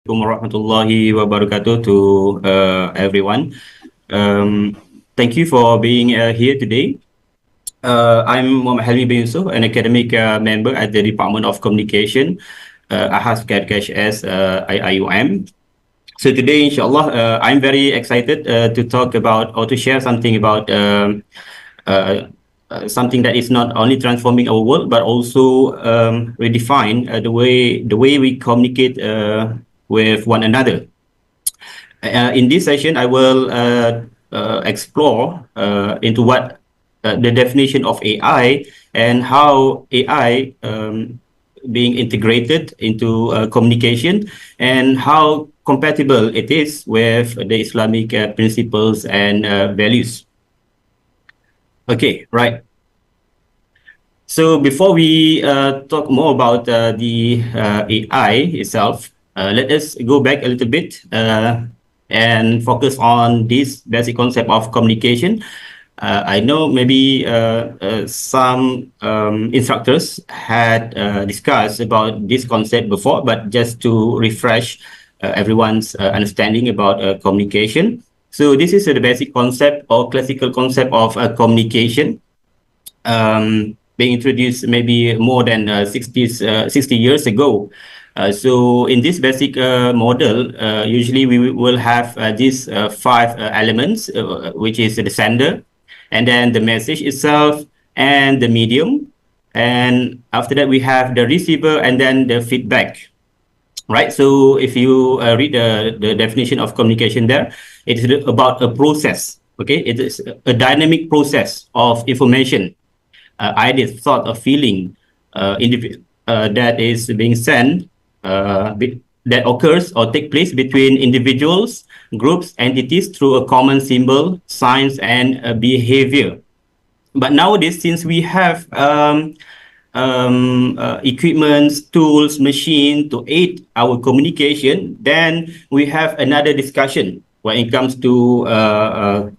Warahmatullahi wabarakatuh to everyone. Thank you for being here today. I'm Mohd Helmi bin Yusoh, an academic member at the Department of Communication, IKHS IIUM. So today, inshallah, I'm very excited to talk about or to share something about uh, something that is not only transforming our world but also redefine the way we communicate with one another. In this session, I will explore into what the definition of AI and how AI being integrated into communication and how compatible it is with the Islamic principles and values. Okay, right. So before we talk more about the AI itself, let us go back a little bit and focus on this basic concept of communication. I know maybe some instructors had discussed about this concept before, but just to refresh everyone's understanding about communication. So this is the basic concept or classical concept of communication. Being introduced maybe more than 60 years ago. So in this basic model, usually we will have these five elements, which is the sender, and then the message itself, and the medium. And after that, we have the receiver and then the feedback. Right. So if you read the definition of communication there, it is about a process. Okay. It is a dynamic process of information, idea, thought, or feeling that is being sent, that occurs or take place between individuals, groups, entities through a common symbol, signs, and behavior. But nowadays, since we have equipments, tools, machine to aid our communication, then we have another discussion when it comes to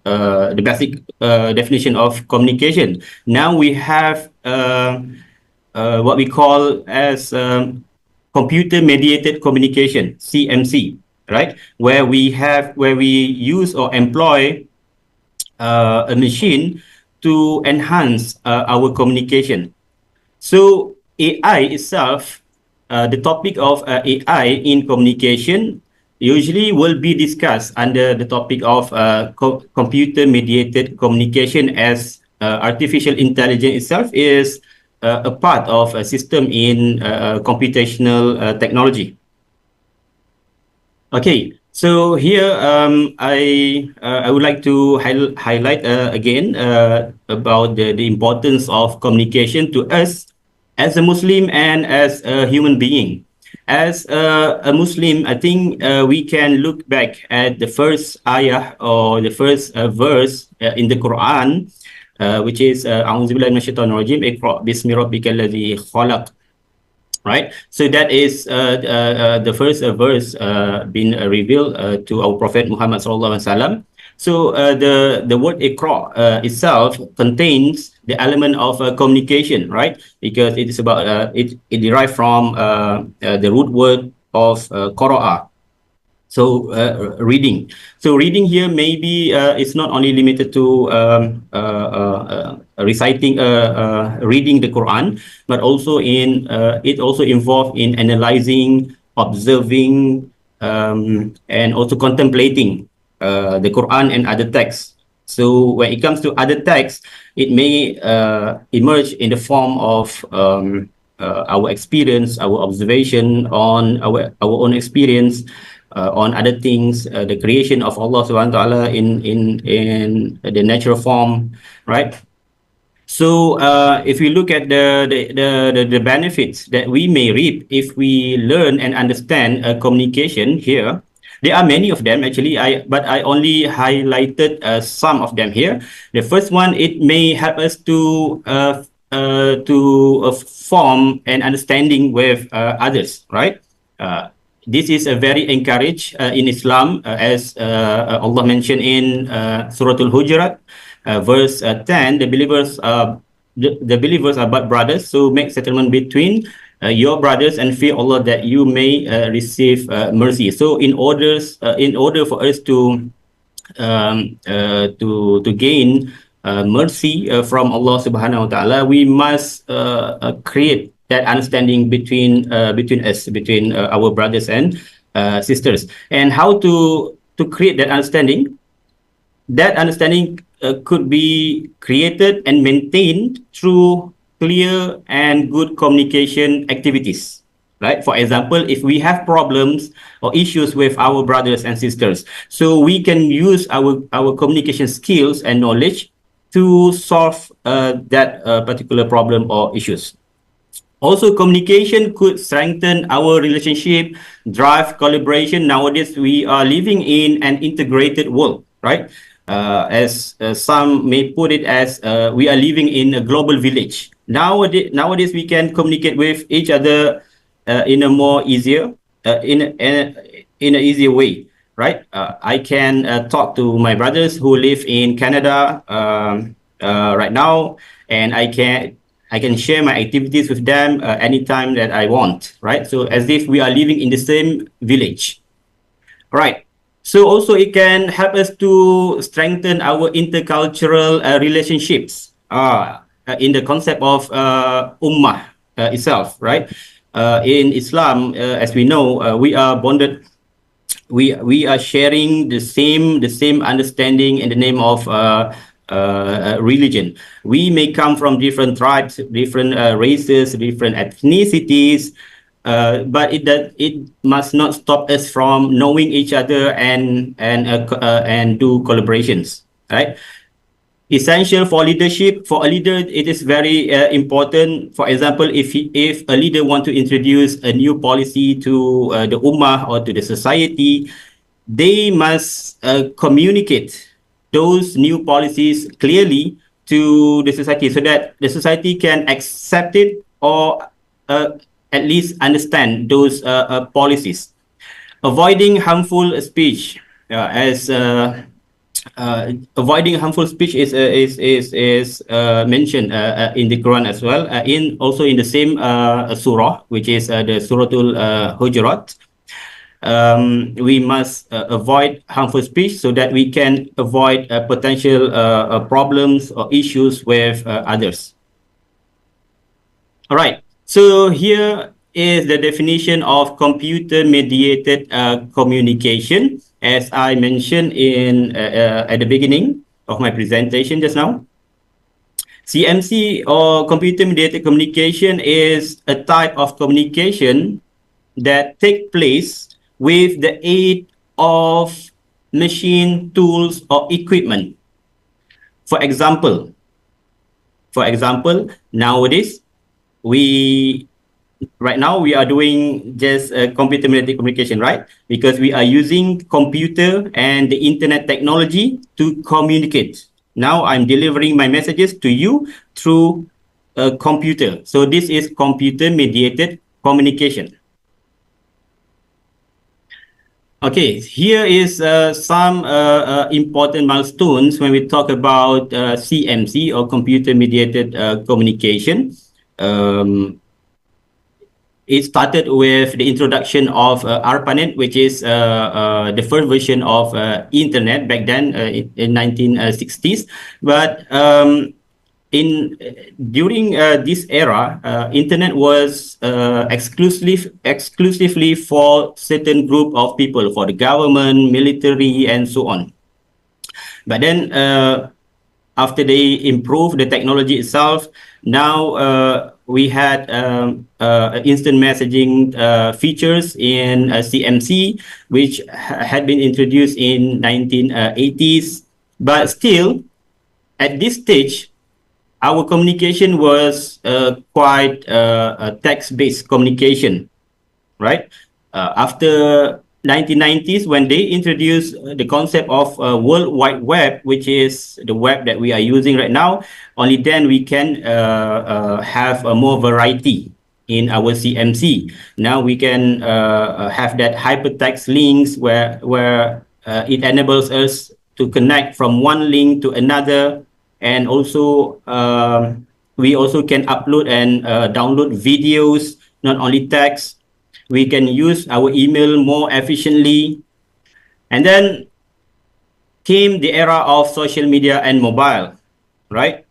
the basic definition of communication. Now we have what we call as computer-mediated communication, CMC, right? Where we use or employ a machine to enhance our communication. So AI itself, the topic of AI in communication usually will be discussed under the topic of computer-mediated communication, as artificial intelligence itself is a part of a system in computational technology. Okay, so here I would like to highlight again about the importance of communication to us as a Muslim and as a human being. As a Muslim, I think we can look back at the first ayah or the first verse in the Quran, which is A'udzubillahi minasyaitonir rajim, Iqra bismi rabbikal ladzi khalaq. Right, so that is the first verse been revealed to our Prophet Muhammad sallallahu alaihi wasallam. So the word Iqra itself contains the element of communication, right? Because it is about it derived from the root word of qara'a. So reading. So reading here maybe it's not only limited to reciting, reading the Quran, but also in it also involved in analyzing, observing, and also contemplating the Quran and other texts. So when it comes to other texts, it may emerge in the form of our experience, our observation on our own experience. On other things, the creation of Allah Subhanahu wa Taala in the natural form, right? So if we look at the benefits that we may reap if we learn and understand communication here, there are many of them actually. But I only highlighted some of them here. The first one, it may help us to form an understanding with others, right? This is a very encouraged in Islam, as Allah mentioned in Surah Al-Hujurat, verse 10. The believers are but brothers, so make settlement between your brothers and fear Allah that you may receive mercy. So in order for us to gain mercy from Allah Subhanahu wa Taala, we must create that understanding between us, between our brothers and sisters. And how to create that understanding? That understanding could be created and maintained through clear and good communication activities. Right? For example, if we have problems or issues with our brothers and sisters, so we can use our communication skills and knowledge to solve that particular problem or issues. Also, communication could strengthen our relationship, drive collaboration. Nowadays, we are living in an integrated world, right? As some may put it as we are living in a global village. Nowadays we can communicate with each other in a more easier, in an easier way, right? I can talk to my brothers who live in Canada right now, and I can share my activities with them anytime that I want, right? So as if we are living in the same village, right? So also it can help us to strengthen our intercultural relationships in the concept of ummah itself, right? In Islam, as we know, we are bonded. We are sharing the same understanding in the name of religion. We may come from different tribes, different races, different ethnicities, but it must not stop us from knowing each other and do collaborations, right? Essential for leadership. For a leader, it is very important. For example, if a leader want to introduce a new policy to the ummah or to the society, they must communicate those new policies clearly to the society so that the society can accept it or at least understand those policies. Avoiding harmful speech, as avoiding harmful speech is mentioned in the Quran as well. In the same surah, which is the Suratul Hujurat. We must avoid harmful speech so that we can avoid potential problems or issues with others. All right. So here is the definition of computer-mediated communication, as I mentioned at the beginning of my presentation just now. CMC, or computer-mediated communication, is a type of communication that takes place with the aid of machine, tools, or equipment. For example, nowadays, right now we are doing just computer-mediated communication, right? Because we are using computer and the internet technology to communicate. Now I'm delivering my messages to you through a computer. So this is computer-mediated communication. Okay, here is some important milestones when we talk about CMC, or computer-mediated communication. It started with the introduction of ARPANET, which is the first version of internet back then in 1960s. But during this era, internet was exclusively for certain group of people, for the government, military, and so on. But then after they improved the technology itself, now we had instant messaging features in CMC, which had been introduced in 1980s. But still, at this stage, our communication was quite a text-based communication, right? After 1990s, when they introduced the concept of World Wide Web, which is the web that we are using right now, only then we can have more variety in our CMC. Now we can have that hypertext links where it enables us to connect from one link to another, and also we also can upload and download videos not only text. We can use our email more efficiently. And then came the era of social media and mobile, right?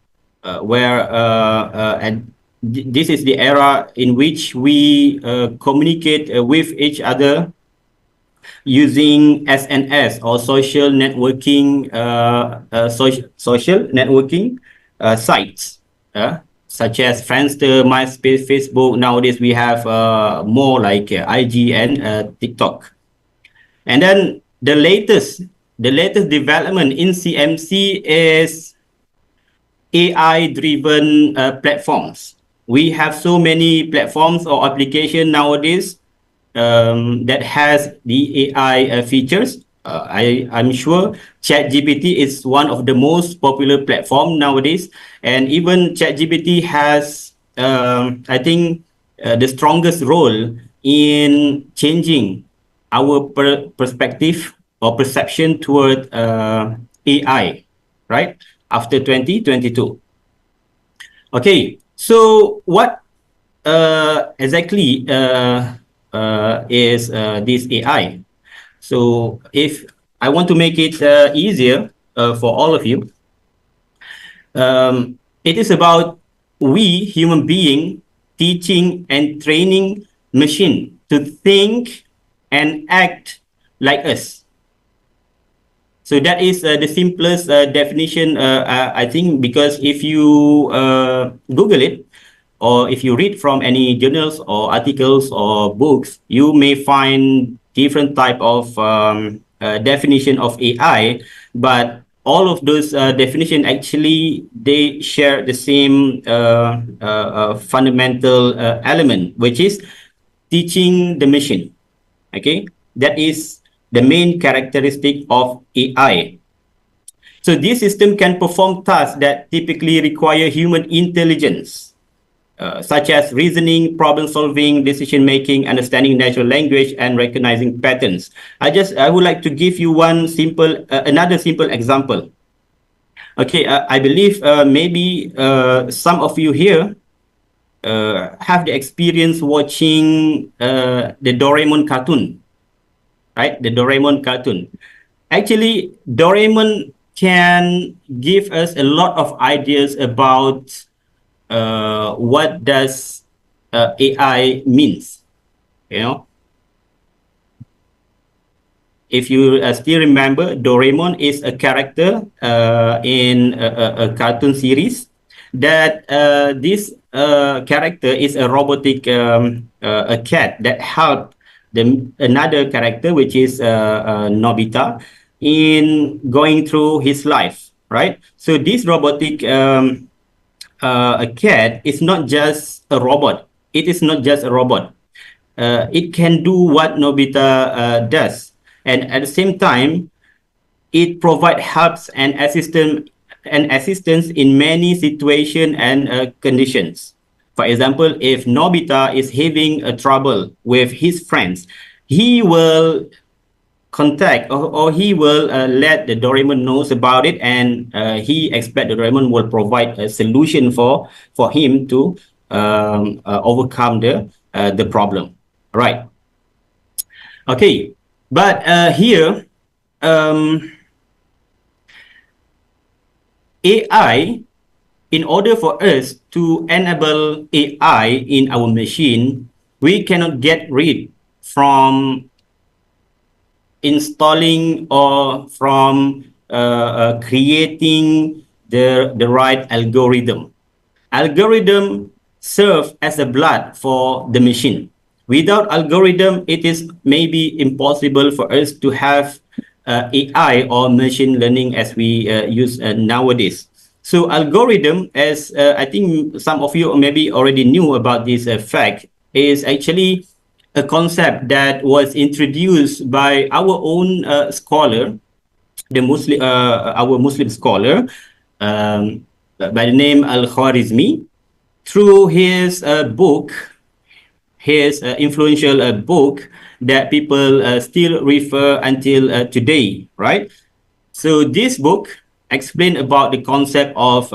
And this is the era in which we communicate with each other using SNS or social networking sites, such as Friendster, MySpace, Facebook. Nowadays we have more like IG and TikTok. And then the latest development in CMC is AI-driven platforms. We have so many platforms or applications nowadays that has the AI features. I'm sure ChatGPT is one of the most popular platform nowadays, and even ChatGPT has, I think, the strongest role in changing our perspective or perception toward AI, right? After 2022. Okay, so what exactly is this AI? So if I want to make it easier for all of you, it is about we human being teaching and training machine to think and act like us. So that is the simplest definition, I think, because if you Google it, or if you read from any journals or articles or books, you may find different type of definition of AI, but all of those definition actually they share the same fundamental element, which is teaching the machine. Okay, that is the main characteristic of AI. So this system can perform tasks that typically require human intelligence, such as reasoning, problem solving, decision making, understanding natural language, and recognizing patterns. I would like to give you another simple example. Okay, I believe maybe some of you here have the experience watching the Doraemon cartoon, right? The Doraemon cartoon. Actually, Doraemon can give us a lot of ideas about what does AI means. You know, if you still remember, Doraemon is a character in a cartoon series that this character is a robotic a cat that helped another character, which is Nobita, in going through his life, right? So this robotic a cat is not just a robot. It is not just a robot. It can do what Nobita does, and at the same time, it provides helps and assistance in many situations and conditions. For example, if Nobita is having a trouble with his friends, he will contact or he will let the Doraemon knows about it, and he expect the Doraemon will provide a solution for him to overcome the problem. Right. Okay. But here, AI, in order for us to enable AI in our machine, we cannot get rid from installing or from creating the right algorithm. Algorithm serve as a blood for the machine. Without algorithm, it is maybe impossible for us to have AI or machine learning as we use nowadays. So algorithm, as I think some of you maybe already knew about this fact, is actually a concept that was introduced by our own scholar, our Muslim scholar, by the name Al-Khwarizmi, through his book, his influential book that people still refer until today, right? So this book explained about the concept of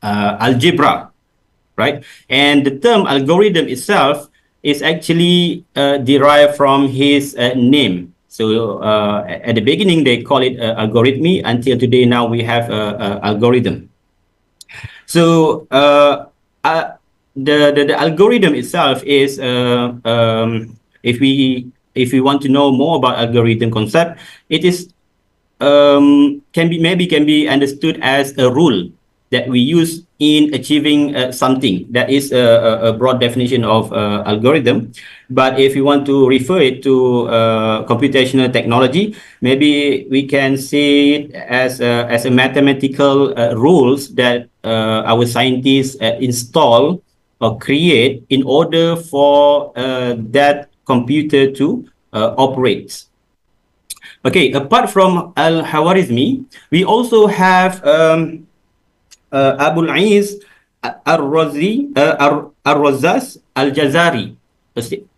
algebra. right? And the term algorithm itself is actually derived from his name. So at the beginning, they call it algorithmy. Until today, now we have algorithm. So the algorithm itself is if we want to know more about algorithm concept, it is can be understood as a rule that we use in achieving something. That is a broad definition of algorithm. But if you want to refer it to computational technology, maybe we can see it as a mathematical rules that our scientists install or create in order for that computer to operate. Okay, apart from Al-Hawarizmi, we also have Abul Is Ar-Razas Al-Jazari.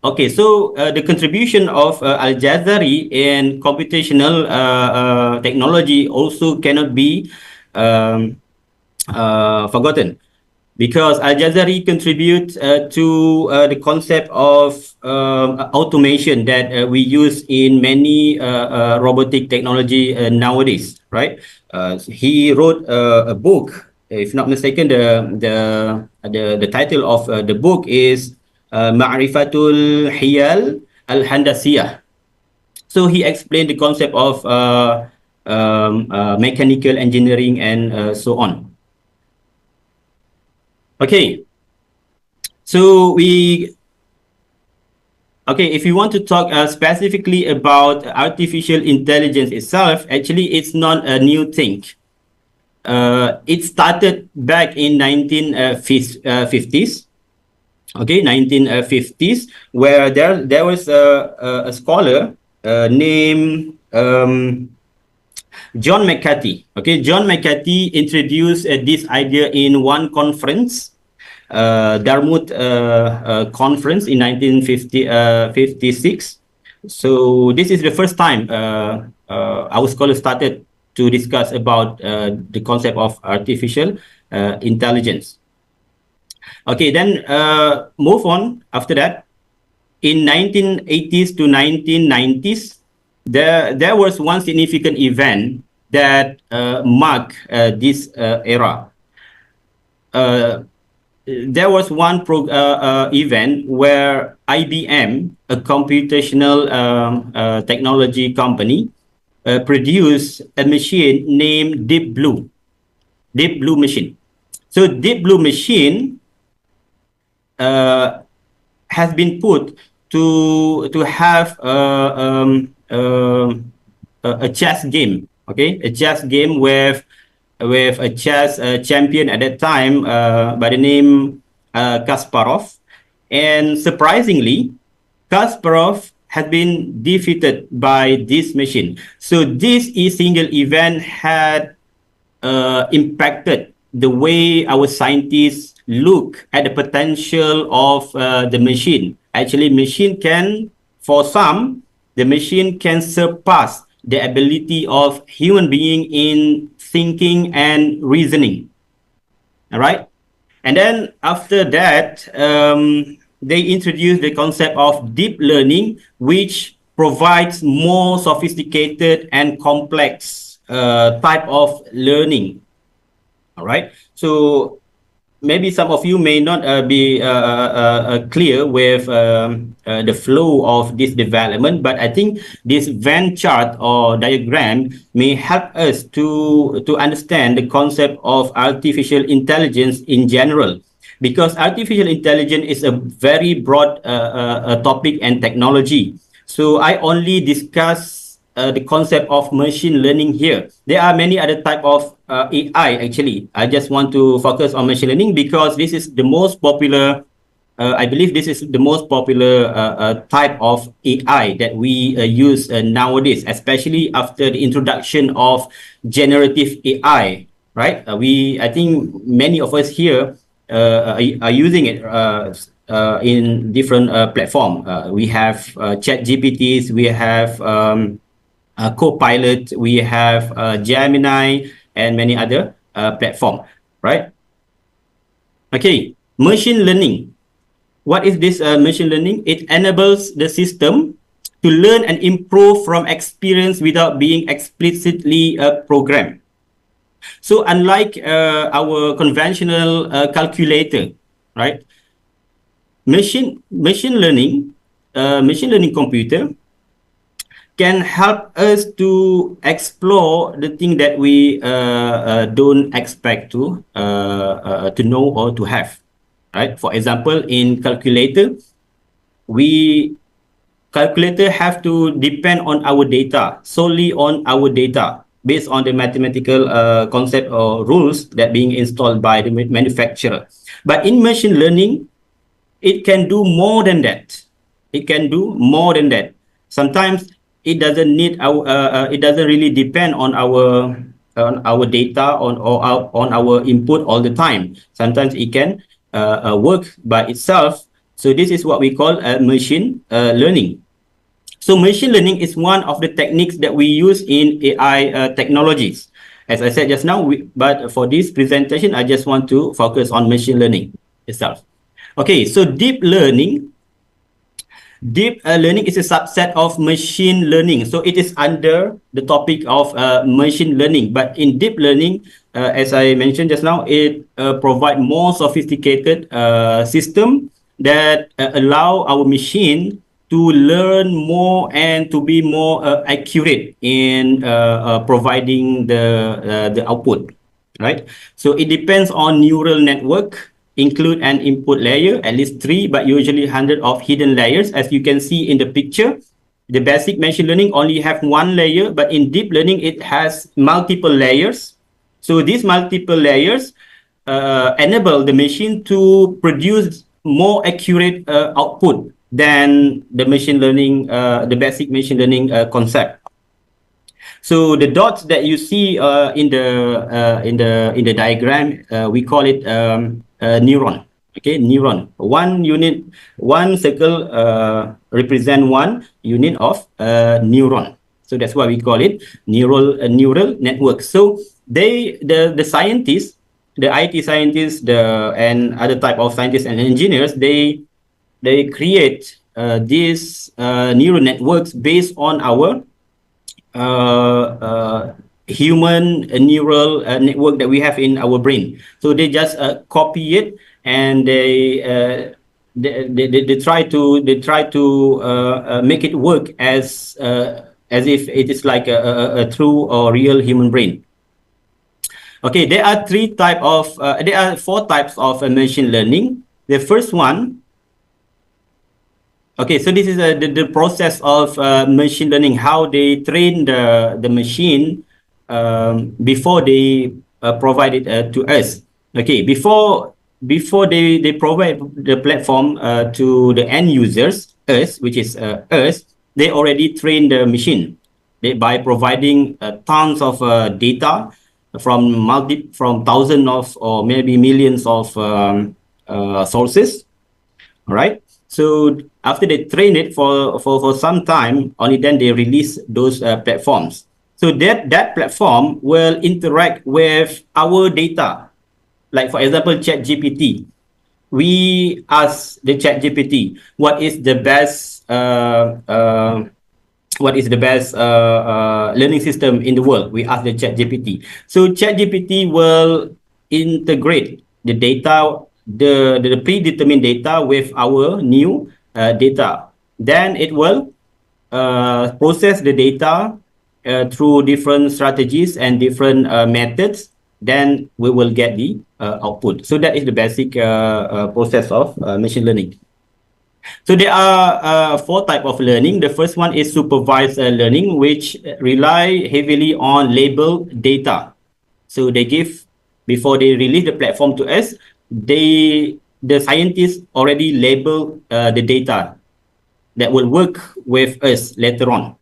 Okay, so the contribution of Al-Jazari in computational technology also cannot be um, forgotten, because Al-Jazari contributes to the concept of automation that we use in many robotic technology nowadays, right? He wrote a book, if not mistaken. The title of the book is Ma'rifatul Hiyal Al-Handasiyah. So he explained the concept of mechanical engineering and so on. Okay, so if you want to talk specifically about artificial intelligence itself, actually it's not a new thing. It started back in 1950s. Okay, 1950s, where there was a scholar named John McCarthy. Okay, John McCarthy introduced this idea in one conference, Dartmouth conference in 1956. So this is the first time our scholars started to discuss about the concept of artificial intelligence. Okay, then move on after that. In 1980s to 1990s, there was one significant event that marked this era. There was one event where IBM, a computational technology company, produced a machine named Deep Blue machine. So Deep Blue machine has been put to have a chess game. Okay, a chess game with a chess champion at that time by the name Kasparov. And surprisingly, Kasparov had been defeated by this machine. So this single event had impacted the way our scientists look at the potential of the machine. Actually, for some, the machine can surpass the ability of human being in thinking and reasoning. All right. And then after that, they introduced the concept of deep learning, which provides more sophisticated and complex type of learning. All right. So maybe some of you may not be clear with the flow of this development, but I think this Venn chart or diagram may help us to understand the concept of artificial intelligence in general, because artificial intelligence is a very broad topic and technology. So I only discuss the concept of machine learning here. There are many other type of AI actually. I just want to focus on machine learning because this is the most popular. I believe this is the most popular type of AI that we use nowadays, especially after the introduction of generative AI. Right? I think many of us here are using it in different platform. We have Chat GPTs. We have Copilot, we have Gemini, and many other platform, right? Okay, Machine learning. What is this machine learning? It enables the system to learn and improve from experience without being explicitly programmed. So unlike our conventional calculator, right? Machine learning computer can help us to explore the thing that we don't expect to know or to have, right? For example, in calculator have to depend on our data, solely on our data, based on the mathematical concept or rules that being installed by the manufacturer. But in machine learning, it can do more than that. It can do more than that. Sometimes it doesn't need it doesn't really depend on our data on our input all the time. Sometimes it can work by itself. So this is what we call machine learning. So machine learning is one of the techniques that we use in AI technologies. As I said just now, but for this presentation, I just want to focus on machine learning itself. Okay, so deep learning is a subset of machine learning. So it is under the topic of machine learning. But in deep learning, as I mentioned just now, it provide more sophisticated system that allow our machine to learn more and to be more accurate in providing the output, right? So it depends on neural network, include an input layer, at least 3, but usually 100 of hidden layers. As you can see in the picture, the basic machine learning only have 1 layer, but in deep learning, it has multiple layers. So these multiple layers enable the machine to produce more accurate output than the machine learning, the basic machine learning concept. So the dots that you see in the diagram, we call it neuron. Okay, neuron. One unit, one circle represent 1 unit of neuron. So that's why we call it neural network. So the scientists, the IT scientists, and other type of scientists and engineers, they create these neural networks based on our human neural network that we have in our brain. So they just copy it, and they try to make it work as if it is like a true or real human brain. Okay, there are 4 types of machine learning. The first one. Okay, so this is the process of machine learning, how they train the machine before they provide it to us. Okay, before they provide the platform to the end users, us, which is us, they already train the machine by providing tons of data from thousands of or maybe millions of sources, right? So after they train it for some time, only then they release those platforms. So that platform will interact with our data. Like for example, ChatGPT. We ask the ChatGPT what is the best learning system in the world. We ask the ChatGPT. So ChatGPT will integrate the data, the predetermined data with our new data. Then it will process the data through different strategies and different methods. Then we will get the output. So that is the basic process of machine learning. So there are 4 types of learning. The first one is supervised learning, which rely heavily on labeled data. So they give, before they release the platform to us, the scientists already label the data that will work with us later on.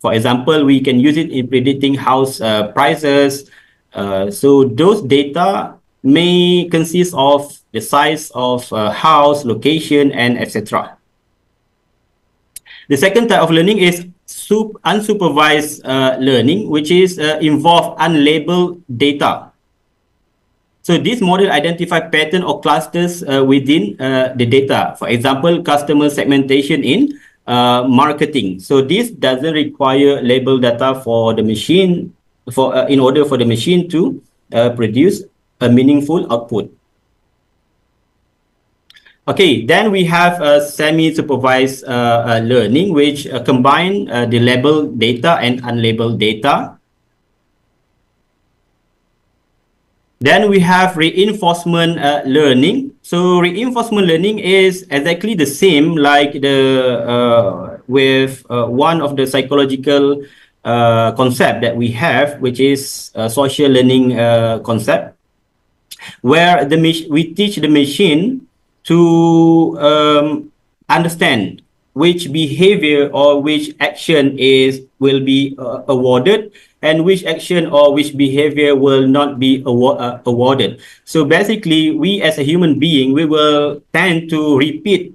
For example, we can use it in predicting house prices. So those data may consist of the size of house, location, and etc. The second type of learning is unsupervised learning, which is involve unlabeled data. So this model identify pattern or clusters within the data. For example, customer segmentation in marketing. So this doesn't require label data for the machine in order for the machine to produce a meaningful output. Okay, then we have semi-supervised learning, which combine the labeled data and unlabeled data. Then we have reinforcement learning. So reinforcement learning is exactly the same like the with one of the psychological concept that we have, which is social learning concept, where we teach the machine to understand which behavior or which action will be awarded, and which action or which behavior will not be awarded. So basically, we as a human being, we will tend to repeat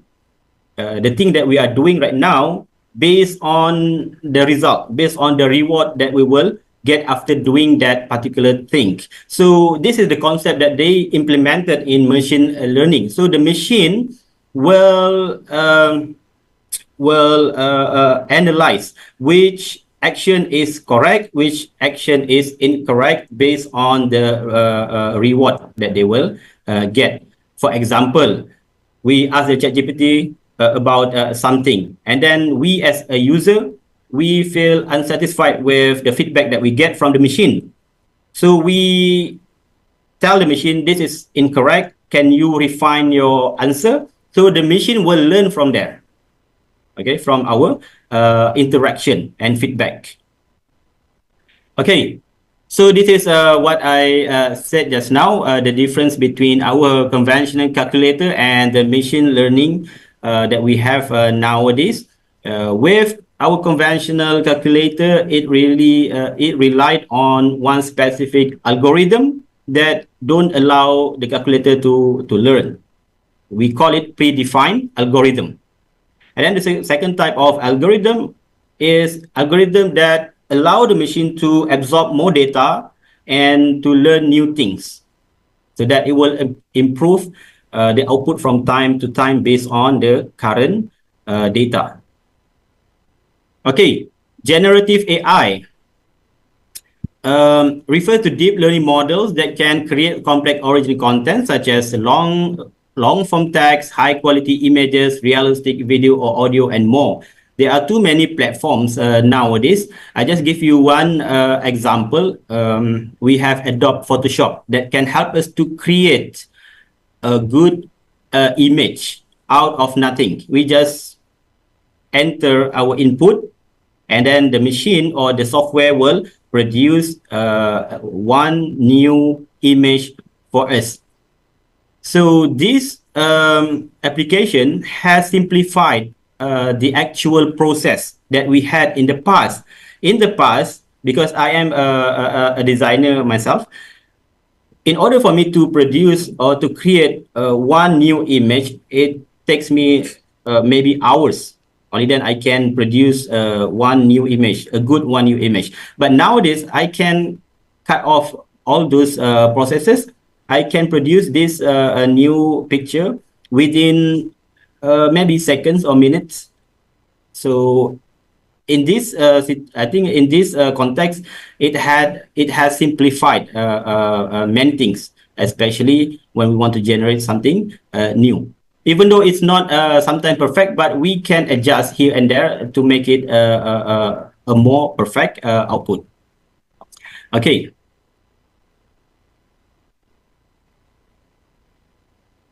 the thing that we are doing right now based on the result, based on the reward that we will get after doing that particular thing. So this is the concept that they implemented in machine learning. So the machine will analyze which action is correct, which action is incorrect based on the reward that they will get. For example, we ask the ChatGPT about something, and then we as a user, we feel unsatisfied with the feedback that we get from the machine. So we tell the machine, this is incorrect. Can you refine your answer? So the machine will learn from there, okay, from our interaction and feedback. Okay, so this is what I said just now, the difference between our conventional calculator and the machine learning that we have nowadays. With our conventional calculator, it relied on one specific algorithm that don't allow the calculator to learn. We call it predefined algorithm. And then the second type of algorithm is algorithm that allow the machine to absorb more data and to learn new things, so that it will improve the output from time to time based on the current data. Okay, generative AI refers to deep learning models that can create complex original content such as long form text, high quality images, realistic video or audio, and more. There are too many platforms nowadays. I just give you one example. We have Adobe Photoshop that can help us to create a good image out of nothing. We just enter our input, and then the machine or the software will produce one new image for us. So this application has simplified the actual process that we had in the past. In the past, because I am a designer myself, in order for me to produce or to create one new image, it takes me maybe hours. Only then I can produce one new image, a good one new image. But nowadays, I can cut off all those processes. I can produce this new picture within maybe seconds or minutes. So in this, I think in this context, it has simplified many things, especially when we want to generate something new. Even though it's not sometimes perfect, but we can adjust here and there to make it a more perfect output. Okay.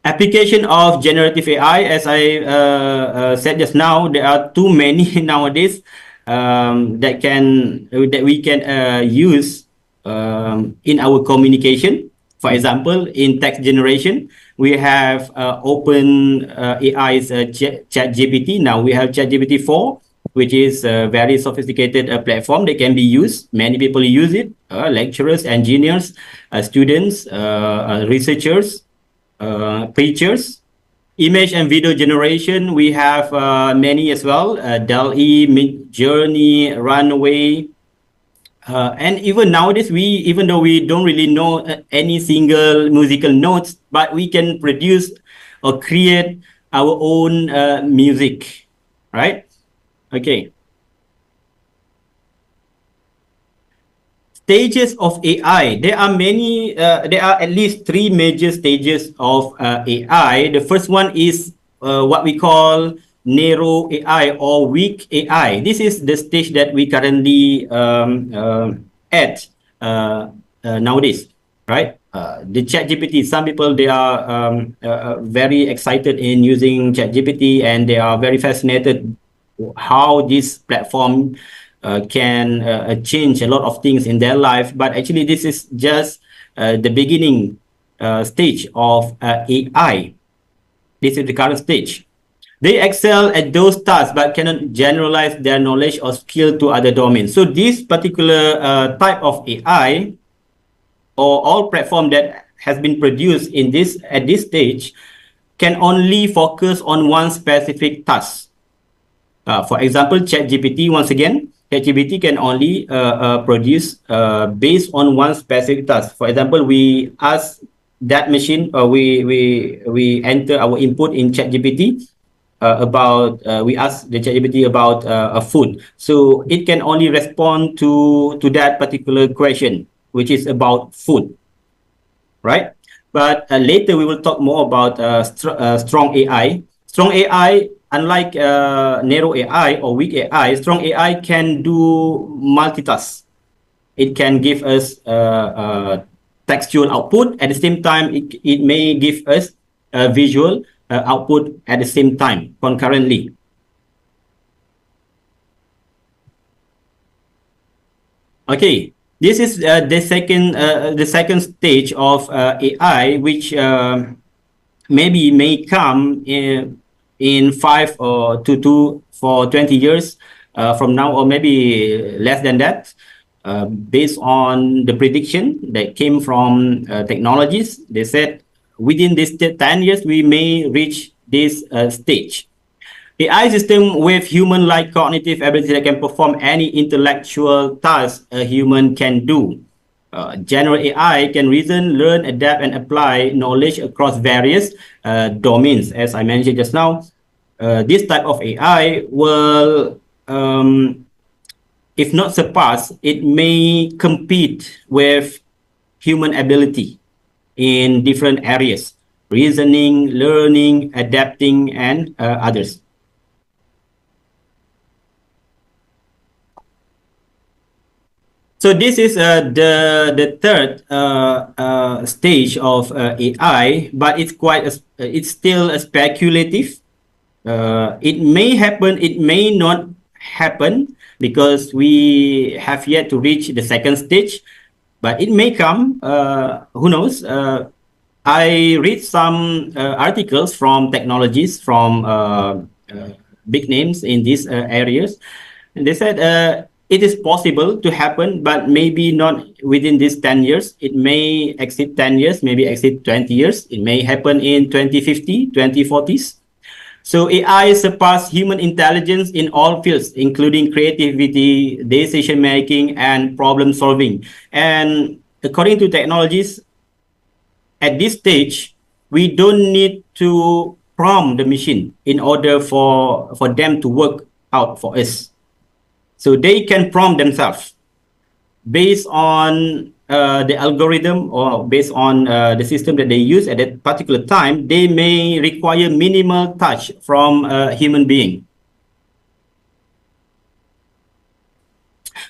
Application of generative AI, as I said just now, there are too many nowadays that we can use in our communication. For example, in text generation, we have open AI's ChatGPT. Now we have ChatGPT 4, which is a very sophisticated platform that can be used. Many people use it, lecturers, engineers, students, researchers, preachers. Image and video generation, we have many as well. DALL-E, Midjourney, Runway, And even nowadays, even though we don't really know any single musical notes, but we can produce or create our own music, right? Okay. Stages of AI. There are many. There are at least three major stages of AI. The first one is what we call narrow AI or weak AI. This is the stage that we currently at nowadays, right? The ChatGPT. Some people they are very excited in using ChatGPT, and they are very fascinated how this platform can change a lot of things in their life. But actually, this is just the beginning stage of AI. This is the current stage. They excel at those tasks but cannot generalize their knowledge or skill to other domains. So this particular type of AI or all platform that has been produced in this at this stage can only focus on one specific task. For example, ChatGPT, once again, ChatGPT can only produce based on one specific task. For example, we ask that machine, we enter our input in ChatGPT about, we ask the ChatGPT about a food. So it can only respond to that particular question, which is about food, right? But later we will talk more about strong AI. Strong AI, unlike narrow AI or weak AI, strong AI can do multitask. It can give us textual output. At the same time, it may give us visual output at the same time, concurrently. Okay, this is the second stage of AI, which maybe may come in 20 years from now, or maybe less than that, based on the prediction that came from technologies. They said within this 10 years, we may reach this stage. AI system with human-like cognitive ability that can perform any intellectual task a human can do. General AI can reason, learn, adapt, and apply knowledge across various domains. As I mentioned just now, this type of AI will, if not surpass, it may compete with human ability in different areas: reasoning, learning, adapting, and others. So this is the third stage of AI, but it's still a speculative. It may happen, it may not happen, because we have yet to reach the second stage, but it may come. Who knows? I read some articles from technologists from big names in these areas, and they said it is possible to happen, but maybe not within these 10 years. It may exceed 10 years, maybe exceed 20 years. It may happen in 2050, 2040s. So AI surpass human intelligence in all fields, including creativity, decision making, and problem solving. And according to technologies, at this stage, we don't need to prompt the machine in order for them to work out for us. So they can prompt themselves based on the algorithm, or based on the system that they use at that particular time. They may require minimal touch from a human being.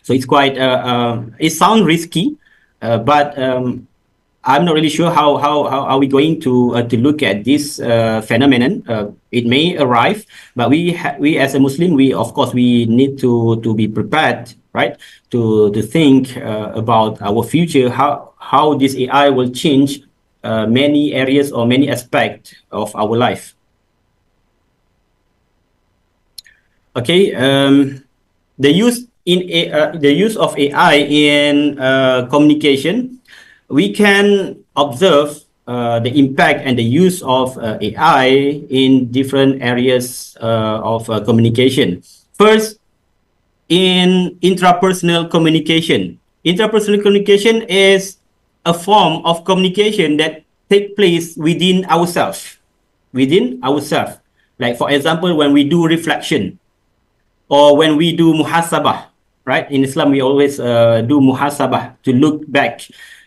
So it's quite, it sounds risky, but I'm not really sure how are we going to look at this phenomenon. It may arrive, but we as a Muslim, we of course we need to be prepared, right? To think about our future, how this AI will change many areas or many aspects of our life. Okay, the use of AI in communication. We can observe the impact and the use of AI in different areas of communication. First, in intrapersonal communication, Interpersonal communication is a form of communication that take place within ourselves. Within ourselves. Like for example, when we do reflection or when we do muhasabah, right? In Islam, we always do muhasabah to look back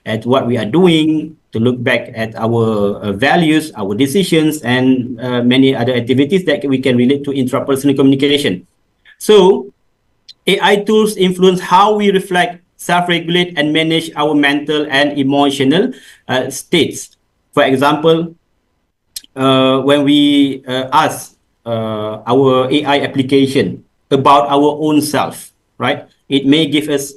at what we are doing, to look back at our values, our decisions, and many other activities that we can relate to intrapersonal communication. So AI tools influence how we reflect, self-regulate, and manage our mental and emotional states. For example, when we ask our AI application about our own self, right? It may give us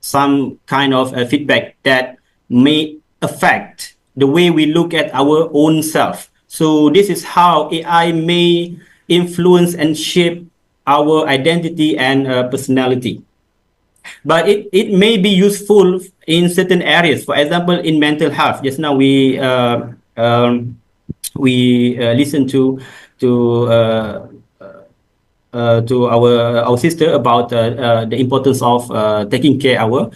some kind of feedback that may affect the way we look at our own self. So this is how AI may influence and shape our identity and personality. But it may be useful in certain areas. For example, in mental health. Just now we listened to our sister about the importance of taking care of our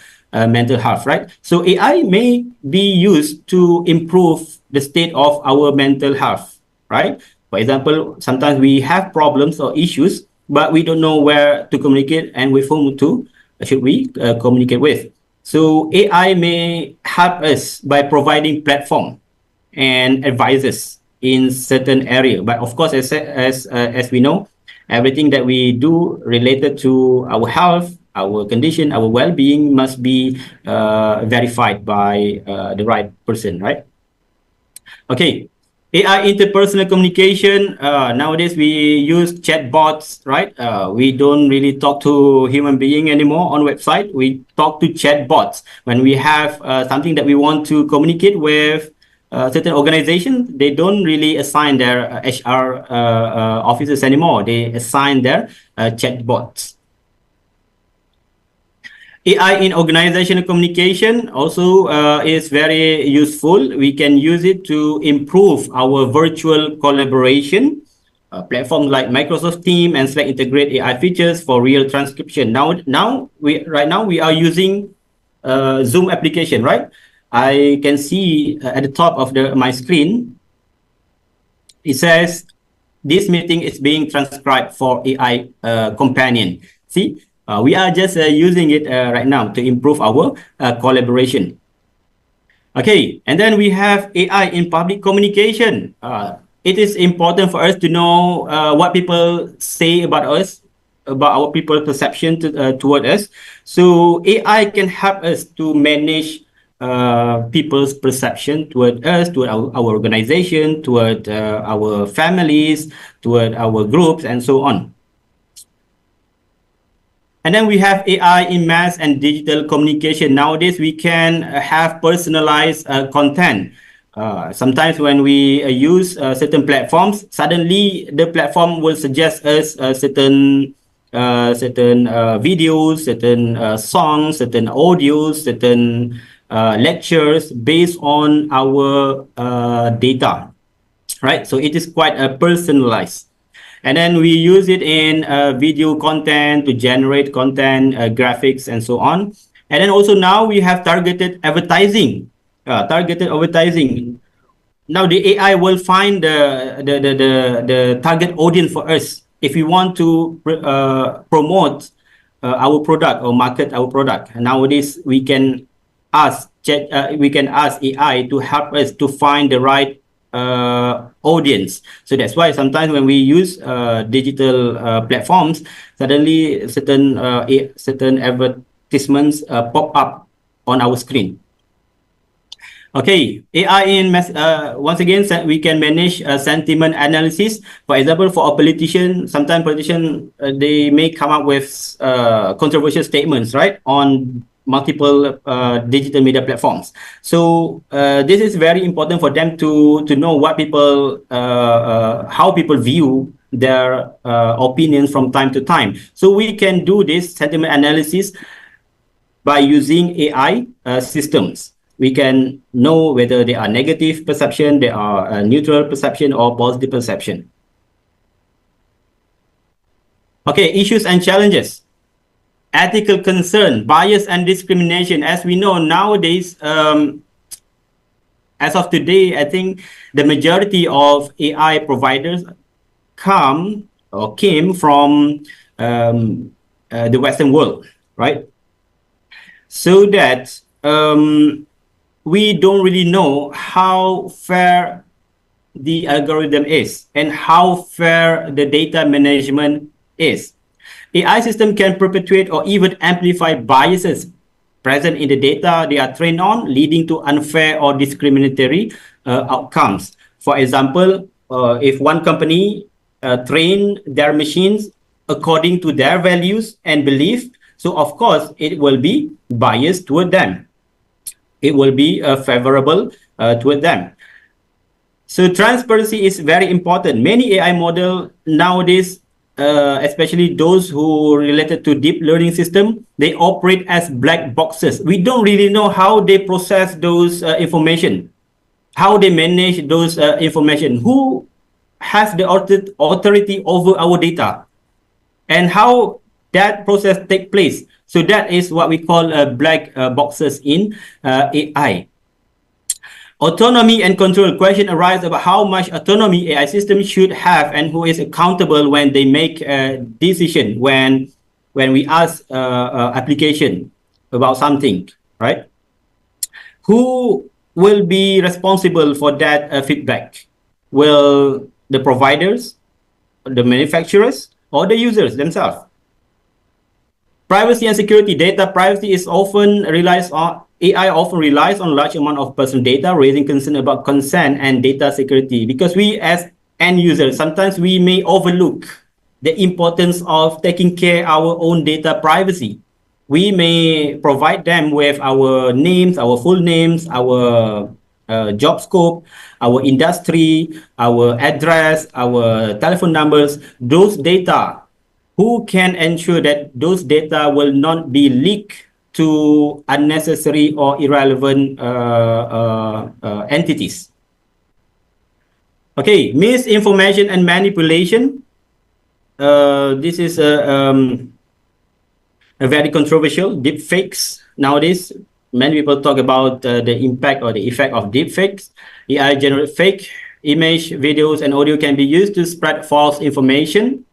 mental health, right? So AI may be used to improve the state of our mental health, right? For example, sometimes we have problems or issues, but we don't know where to communicate and with whom to should we communicate with. So AI may help us by providing platform and advices in certain area. But of course, as we know, everything that we do related to our health, our condition, our well-being must be verified by the right person, right? Okay. AI interpersonal communication. Nowadays, we use chatbots, right? We don't really talk to human being anymore on website. We talk to chatbots. When we have something that we want to communicate with certain organizations, they don't really assign their HR officers anymore. They assign their chatbots. AI in organizational communication also is very useful. We can use it to improve our virtual collaboration. Platforms like Microsoft Teams and Slack integrate AI features for real transcription. Right now we are using Zoom application, right? I can see at the top of my screen, it says this meeting is being transcribed for AI companion. See, we are just using it right now to improve our collaboration. Okay, and then we have AI in public communication. It is important for us to know what people say about us, about our people perception toward us. So AI can help us to manage people's perception toward us, toward our organization, toward our families, toward our groups, and so on. And then we have AI in mass and digital communication. Nowadays, we can have personalized content. Sometimes when we use certain platforms, suddenly the platform will suggest us certain videos, certain songs, certain audios, certain lectures based on our data, right? So it is quite personalized. And then we use it in video content to generate content, graphics, and so on. And then also now we have targeted advertising. Targeted advertising. Now the AI will find the target audience for us. If we want to promote our product or market our product, nowadays we can ask AI to help us to find the right audience. So that's why sometimes when we use digital platforms, suddenly certain advertisements pop up on our screen. Okay, AI in once again we can manage sentiment analysis. For example, for a politician, sometimes politicians they may come up with controversial statements, right, on multiple digital media platforms. So this is very important for them to know what people how people view their opinions from time to time. So we can do this sentiment analysis by using AI systems. We can know whether they are negative perception, they are neutral perception, or positive perception. Okay, issues and challenges. ethical concern, bias and discrimination. As we know nowadays, as of today, I think the majority of AI providers came from the Western world, right? So that we don't really know how fair the algorithm is and how fair the data management is. AI system can perpetuate or even amplify biases present in the data they are trained on, leading to unfair or discriminatory outcomes. For example, if one company train their machines according to their values and belief, so of course it will be biased toward them. It will be favorable toward them. So transparency is very important. Many AI models nowadays, especially those who related to deep learning system, they operate as black boxes. We don't really know how they process those information, how they manage those information, who has the authority over our data, and how that process take place. So that is what we call black boxes in AI. Autonomy and control. Question arise about how much autonomy AI systems should have and who is accountable when they make a decision, when we ask application about something, right? Who will be responsible for that feedback? Will the providers, the manufacturers, or the users themselves? Privacy and security. Data privacy is often relies on AI often relies on large amount of personal data, raising concern about consent and data security. Because we as end users, sometimes we may overlook the importance of taking care of our own data privacy. We may provide them with our names, our full names, our job scope, our industry, our address, our telephone numbers. Those data, who can ensure that those data will not be leaked to unnecessary or irrelevant entities? Okay, misinformation and manipulation. This is a very controversial. Deep fakes. Nowadays, many people talk about the impact or the effect of deep fakes. AI generate fake image, videos, and audio can be used to spread false information.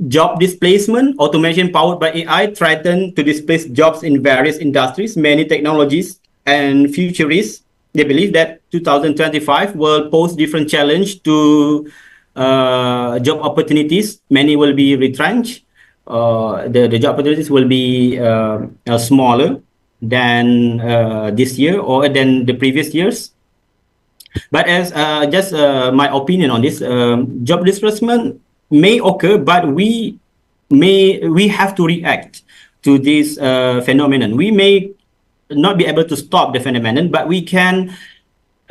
Job displacement. Automation powered by AI threaten to displace jobs in various industries. Many technologies and futurists, they believe that 2025 will pose different challenge to job opportunities. Many will be retrenched. The job opportunities will be smaller than this year or than the previous years. But as just my opinion on this, job displacement may occur, but we have to react to this phenomenon. We may not be able to stop the phenomenon, but we can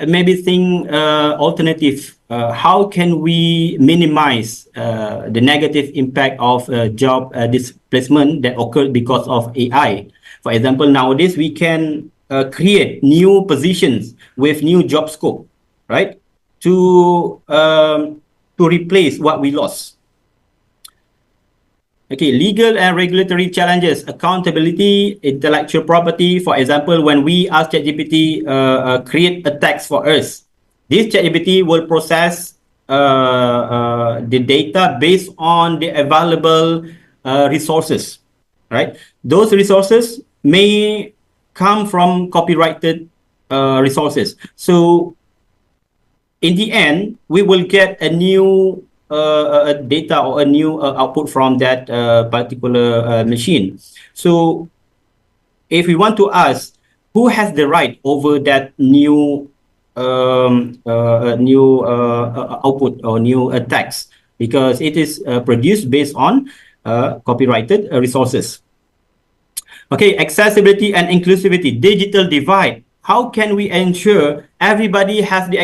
maybe think alternative. How can we minimize the negative impact of job displacement that occurred because of AI? For example, nowadays we can create new positions with new job scope, right? To replace what we lost. Okay, legal and regulatory challenges, accountability, intellectual property. For example, when we ask ChatGPT create a text for us, this ChatGPT will process the data based on the available resources, right? Those resources may come from copyrighted resources. So in the end, we will get a new data or a new output from that particular machine. So if we want to ask who has the right over that new output or new text, because it is produced based on copyrighted resources. Okay, accessibility and inclusivity, digital divide. How can we ensure everybody has the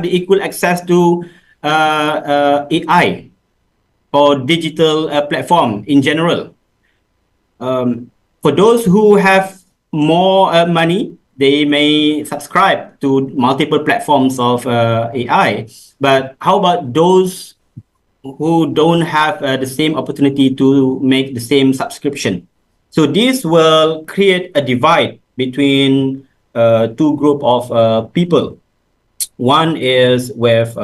equal access to AI or digital platform in general? For those who have more money, they may subscribe to multiple platforms of AI. But how about those who don't have the same opportunity to make the same subscription. So this will create a divide between two group of people. One is with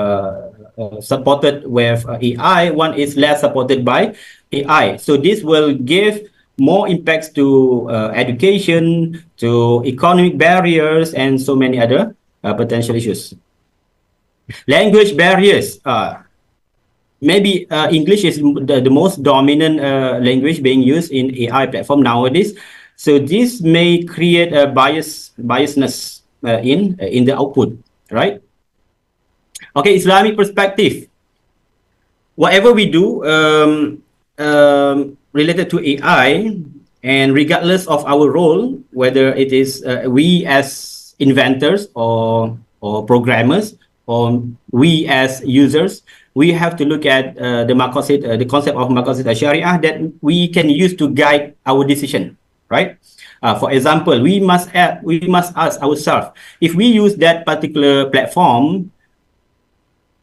supported with AI, one is less supported by AI. So this will give more impacts to education, to economic barriers, and so many other potential issues. Language barriers. Maybe English is the most dominant language being used in AI platform nowadays. So this may create a biasness in the output, right? Okay, Islamic perspective. Whatever we do related to AI, and regardless of our role, whether it is we as inventors or programmers, or we as users, we have to look at the concept of maqasid sharia that we can use to guide our decision, right? For example, we must ask ourselves, if we use that particular platform,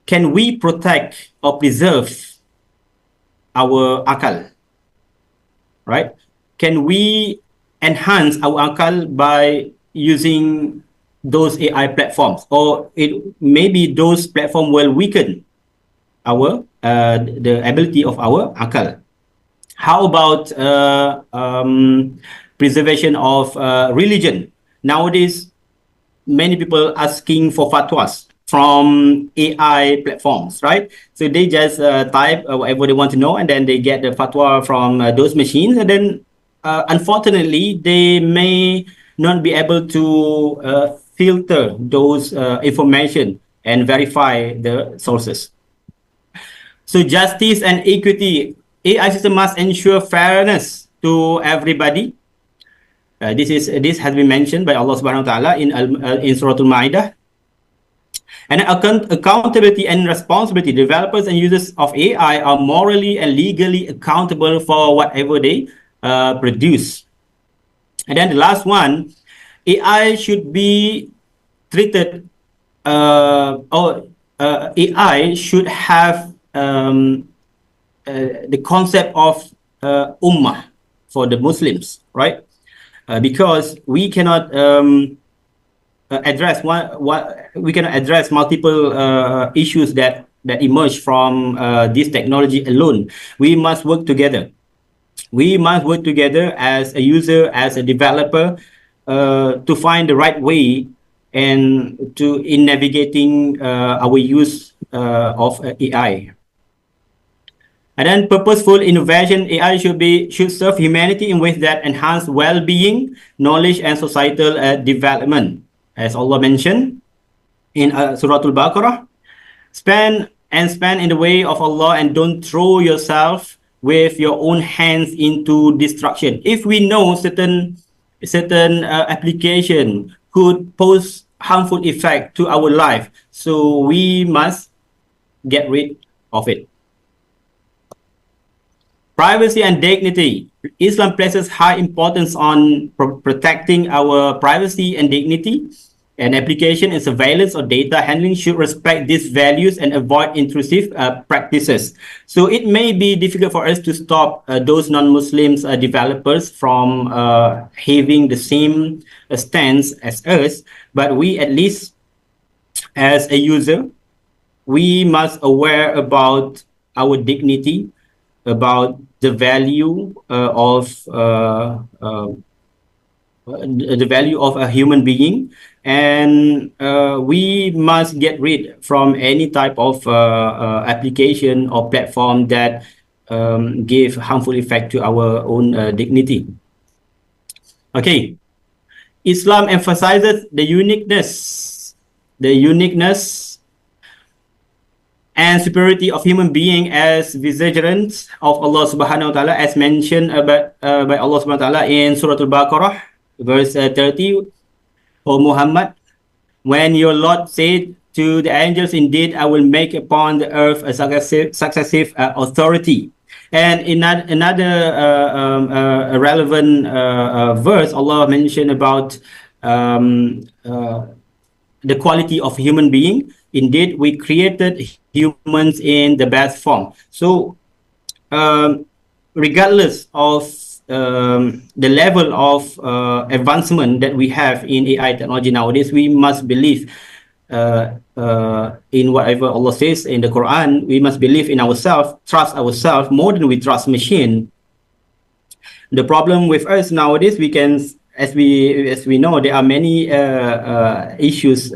can we protect or preserve our akal, right? Can we enhance our akal by using those AI platforms, or maybe those platforms will weaken our the ability of our akal? How about preservation of religion? Nowadays, many people asking for fatwas from AI platforms, right? So they just type whatever they want to know, and then they get the fatwa from those machines, and then unfortunately, they may not be able to filter those information and verify the sources. So justice and equity, AI system must ensure fairness to everybody. This has been mentioned by Allah Subhanahu wa Taala in Surah Al-Ma'idah. And accountability and responsibility. Developers and users of AI are morally and legally accountable for whatever they produce. And then the last one, AI should be treated, AI should have the concept of ummah for the Muslims, right? Because we cannot address we cannot address multiple issues that emerge from this technology alone. We must work together. We must work together as a user, as a developer, to find the right way and in navigating our use of AI. And then purposeful innovation, AI should serve humanity in ways that enhance well-being, knowledge, and societal development. As Allah mentioned in Surah Al-Baqarah, spend in the way of Allah and don't throw yourself with your own hands into destruction. If we know certain application could pose harmful effect to our life, so we must get rid of it. Privacy and dignity. Islam places high importance on protecting our privacy and dignity. And application and surveillance or data handling should respect these values and avoid intrusive practices. So it may be difficult for us to stop those non-Muslims developers from having the same stance as us, but we at least, as a user, we must aware about our dignity, about the value of a human being, and we must get rid from any type of application or platform that give harmful effect to our own dignity. Okay, Islam emphasizes the uniqueness and superiority of human being as vicegerents of Allah Subhanahu wa Taala, as mentioned by Allah Subhanahu wa Taala in Surah Al-Baqarah, verse 30. O Muhammad, when your Lord said to the angels, indeed, I will make upon the earth a successive authority. And in another relevant verse, Allah mentioned about the quality of human being. Indeed, we created humans in the best form. So, regardless of the level of advancement that we have in AI technology nowadays, we must believe in whatever Allah says in the Quran. We must believe in ourselves, trust ourselves more than we trust machine. The problem with us nowadays, we can, as we know, there are many issues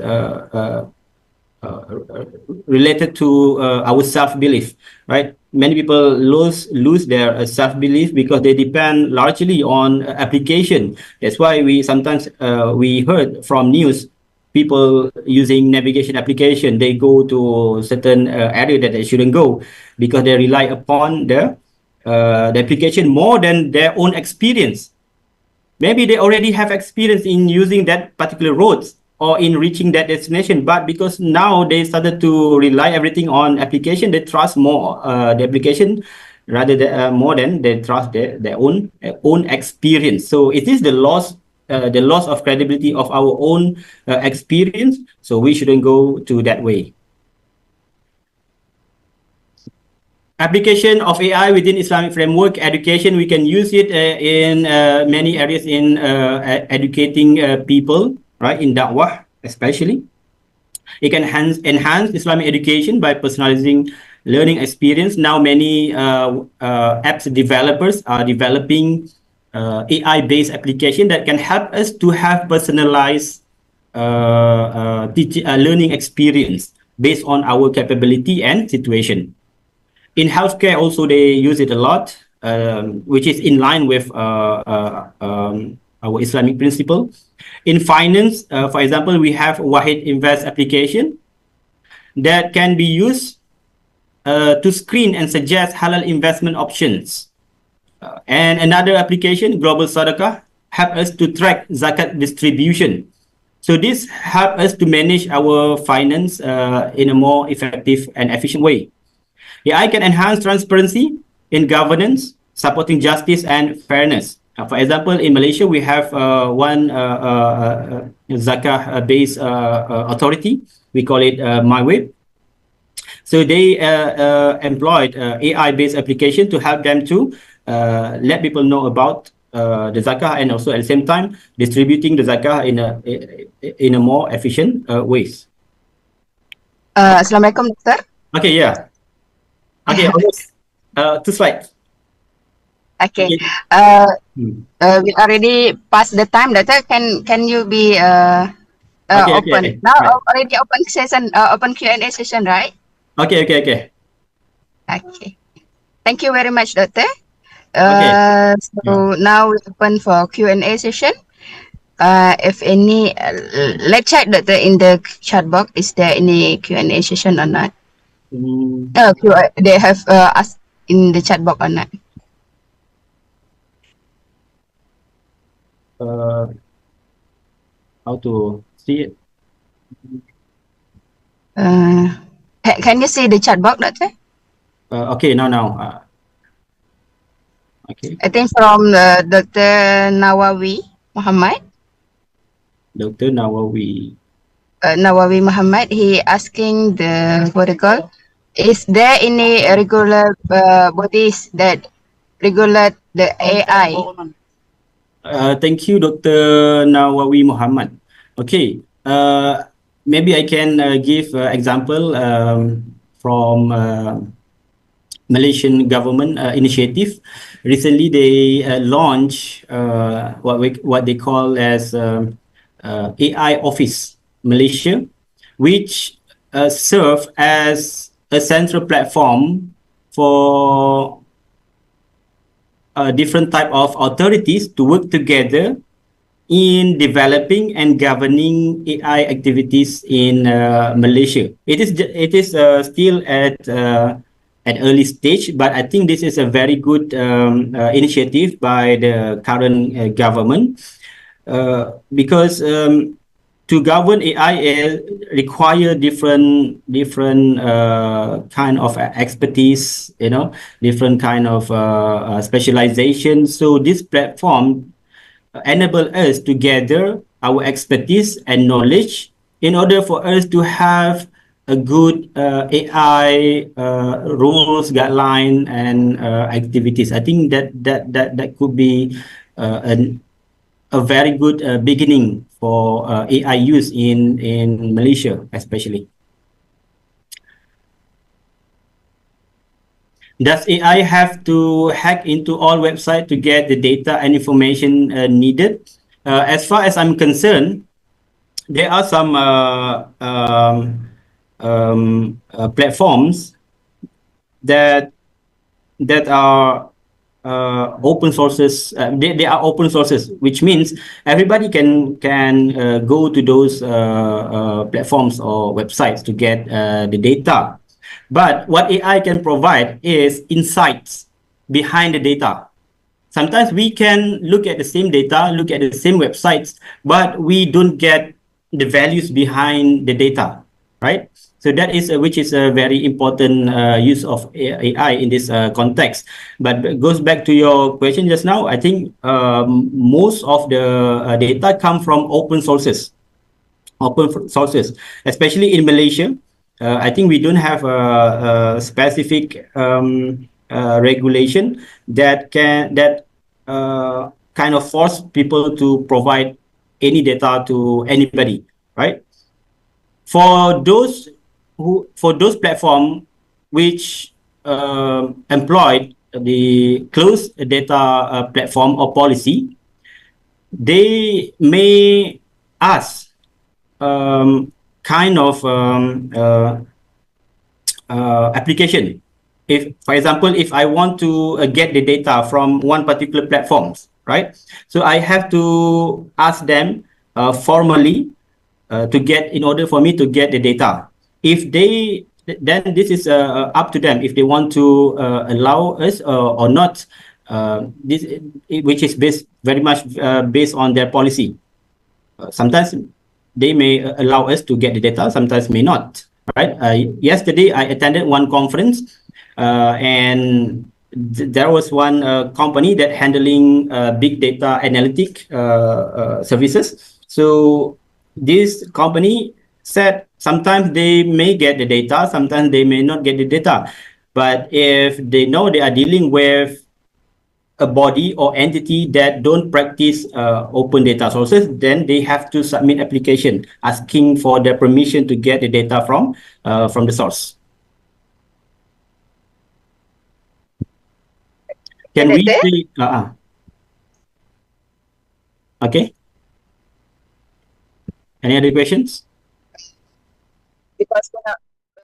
related to our self-belief, right? Many people lose their self-belief because they depend largely on application. That's why we sometimes we heard from news people using navigation application. They go to certain area that they shouldn't go because they rely upon the application more than their own experience. Maybe they already have experience in using that particular roads or in reaching that destination, but because now they started to rely everything on application, they trust more the application rather than more than they trust their own experience. So it is the loss of credibility of our own experience. So we shouldn't go to that way. Application of AI within Islamic framework education, we can use it in many areas in educating people, right? In da'wah, especially. It can enhance Islamic education by personalizing learning experience. Now, many apps developers are developing AI-based application that can help us to have personalized learning experience based on our capability and situation. In healthcare, also they use it a lot, which is in line with our Islamic principle. In finance, for example, we have Wahid Invest application that can be used to screen and suggest halal investment options. And another application, Global Sadaqah, help us to track zakat distribution. So this help us to manage our finance in a more effective and efficient way. AI can enhance transparency in governance, supporting justice and fairness. For example, in Malaysia, we have one zakah-based authority. We call it MyWeb. So they employed AI-based application to help them to let people know about the zakah and also at the same time distributing the zakah in a more efficient ways. Assalamualaikum, Doctor. Okay, yeah. Okay, almost 2 slides. Okay. Okay. We already passed the time, Doctor. Can you be Okay, open? okay. Now Right. already open session, open Q&A session, right? Okay. Okay. Thank you very much, Doctor. Okay. So now we open for Q&A session. If any, let's check, Doctor, in the chat box, is there any Q&A session or not? They have asked in the chat box or not? How to see it? Can you see the chat box, Doctor? Okay, now. Okay. I think from Dr. Nawawi Muhammad. Dr. Nawawi. Nawawi Muhammad, he asking the protocol, is there any regular bodies that regulate the AI? Thank you, Dr. Nawawi Muhammad. Okay, maybe I can give example from Malaysian government initiative. Recently, they launched what they call as AI Office Malaysia, which serve as a central platform for different type of authorities to work together in developing and governing AI activities in Malaysia. It is still at early stage, but I think this is a very good initiative by the current government because to govern AI require different kind of expertise, different kind of specialization. So this platform enable us to gather our expertise and knowledge in order for us to have a good AI rules, guideline, and activities. I think that could be a very good beginning for AI use in Malaysia, especially. Does AI have to hack into all websites to get the data and information needed? As far as I'm concerned, there are some platforms that are open sources. They are open sources, which means everybody can go to those platforms or websites to get the data. But what AI can provide is insights behind the data. Sometimes we can look at the same data, look at the same websites, but we don't get the values behind the data, right? So that is which is a very important use of AI in this context. But it goes back to your question just now. I think most of the data come from open sources, especially in Malaysia. I think we don't have a specific regulation that kind of force people to provide any data to anybody, right? For those platform which employed the closed data platform or policy, they may ask kind of application. If, for example, if I want to get the data from one particular platforms, right? So I have to ask them formally to get, in order for me to get the data. If they, then this is up to them if they want to allow us or not. This, which is based very much based on their policy. Sometimes they may allow us to get the data, sometimes may not, right? Yesterday, I attended one conference and there was one company that handling big data analytic services. So this company said sometimes they may get the data, sometimes they may not get the data. But if they know they are dealing with a body or entity that don't practice open data sources, then they have to submit application asking for their permission to get the data from the source. Can we see? Okay. Any other questions? Because